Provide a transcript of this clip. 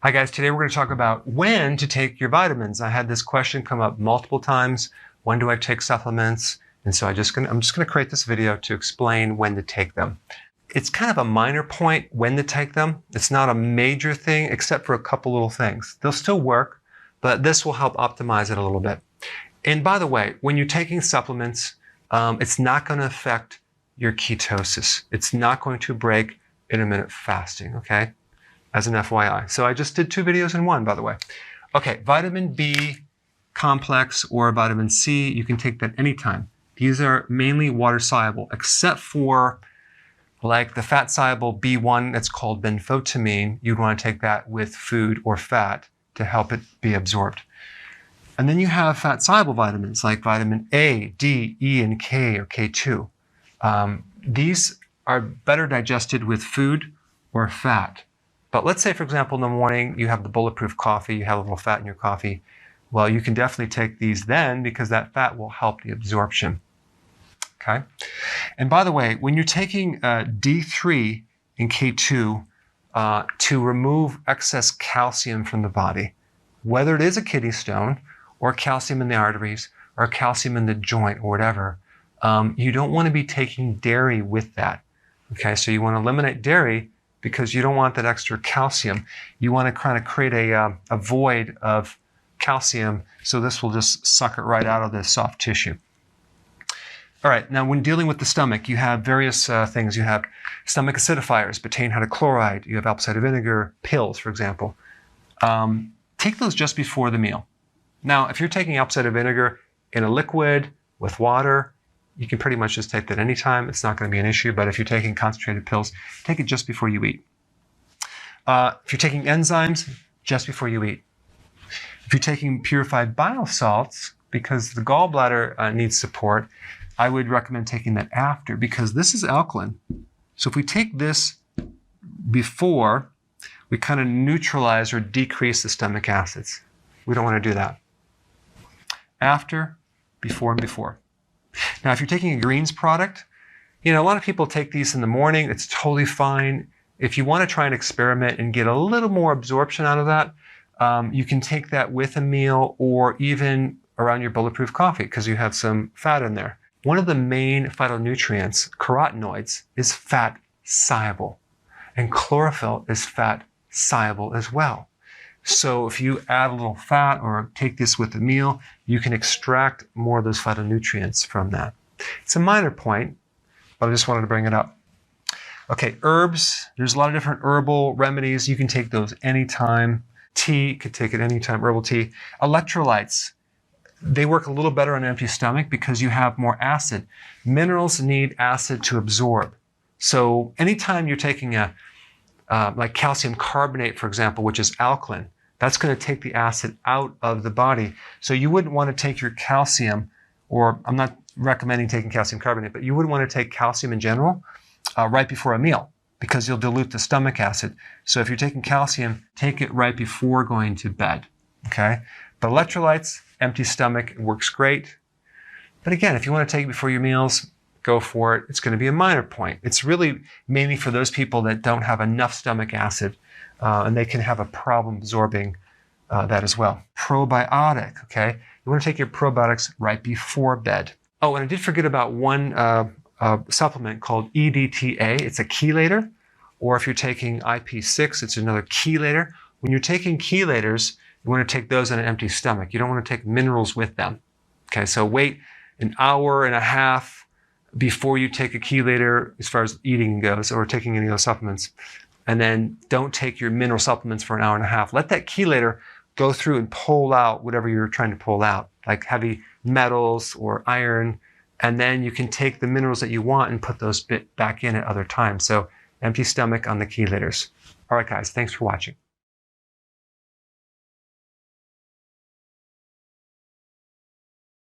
Hi guys, today we're going to talk about when to take your vitamins. I had this question come up multiple times. When do I take supplements? And so I'm just going to create this video to explain when to take them. It's kind of a minor point when to take them. It's not a major thing except for a couple little things. They'll still work, but this will help optimize it a little bit. And by the way, when you're taking supplements, it's not going to affect your ketosis. It's not going to break intermittent fasting, okay? As an FYI. So I just did 2 videos in one, by the way. Okay, vitamin B complex or vitamin C, you can take that anytime. These are mainly water soluble, except for like the fat soluble B1 that's called Benfotiamine. You'd want to take that with food or fat to help it be absorbed. And then you have fat soluble vitamins like vitamin A, D, E, and K or K2. These are better digested with food or fat. But let's say, for example, in the morning, you have the bulletproof coffee, you have a little fat in your coffee. Well, you can definitely take these then because that fat will help the absorption. Okay? And by the way, when you're taking D3 and K2 to remove excess calcium from the body, whether it is a kidney stone or calcium in the arteries or calcium in the joint or whatever, you don't want to be taking dairy with that. Okay? So you want to eliminate dairy because you don't want that extra calcium. You want to kind of create a void of calcium, so this will just suck it right out of the soft tissue. All right, now when dealing with the stomach, you have various things. You have stomach acidifiers, betaine hydrochloride, you have apple cider vinegar, pills, for example. Take those just before the meal. Now, if you're taking apple cider vinegar in a liquid with water, you can pretty much just take that anytime. It's not going to be an issue, but if you're taking concentrated pills, take it just before you eat. If you're taking enzymes, just before you eat. If you're taking purified bile salts, because the gallbladder needs support, I would recommend taking that after, because this is alkaline. So if we take this before, we kind of neutralize or decrease the stomach acids. We don't want to do that. After, before, and before. Now, if you're taking a greens product, a lot of people take these in the morning. It's totally fine. If you want to try and experiment and get a little more absorption out of that, you can take that with a meal or even around your bulletproof coffee because you have some fat in there. One of the main phytonutrients, carotenoids, is fat soluble, and chlorophyll is fat soluble as well. So if you add a little fat or take this with a meal, you can extract more of those phytonutrients from that. It's a minor point, but I just wanted to bring it up. Okay, herbs. There's a lot of different herbal remedies. You can take those anytime. Tea, you could take it anytime, herbal tea. Electrolytes. They work a little better on an empty stomach because you have more acid. Minerals need acid to absorb. So anytime you're taking like calcium carbonate, for example, which is alkaline, that's going to take the acid out of the body. So you wouldn't want to take your calcium, or I'm not recommending taking calcium carbonate, but you wouldn't want to take calcium in general right before a meal because you'll dilute the stomach acid. So if you're taking calcium, take it right before going to bed, okay? But electrolytes, empty stomach, it works great. But again, if you want to take it before your meals, go for it. It's going to be a minor point. It's really mainly for those people that don't have enough stomach acid and they can have a problem absorbing that as well. Probiotic, okay? You want to take your probiotics right before bed. Oh, and I did forget about one supplement called EDTA. It's a chelator. Or if you're taking IP6, it's another chelator. When you're taking chelators, you want to take those on an empty stomach. You don't want to take minerals with them. Okay, so wait an hour and a half before you take a chelator as far as eating goes or taking any of those supplements. And then don't take your mineral supplements for an hour and a half. Let that chelator go through and pull out whatever you're trying to pull out, like heavy metals or iron. And then you can take the minerals that you want and put those back in at other times. So empty stomach on the chelators. All right, guys, thanks for watching.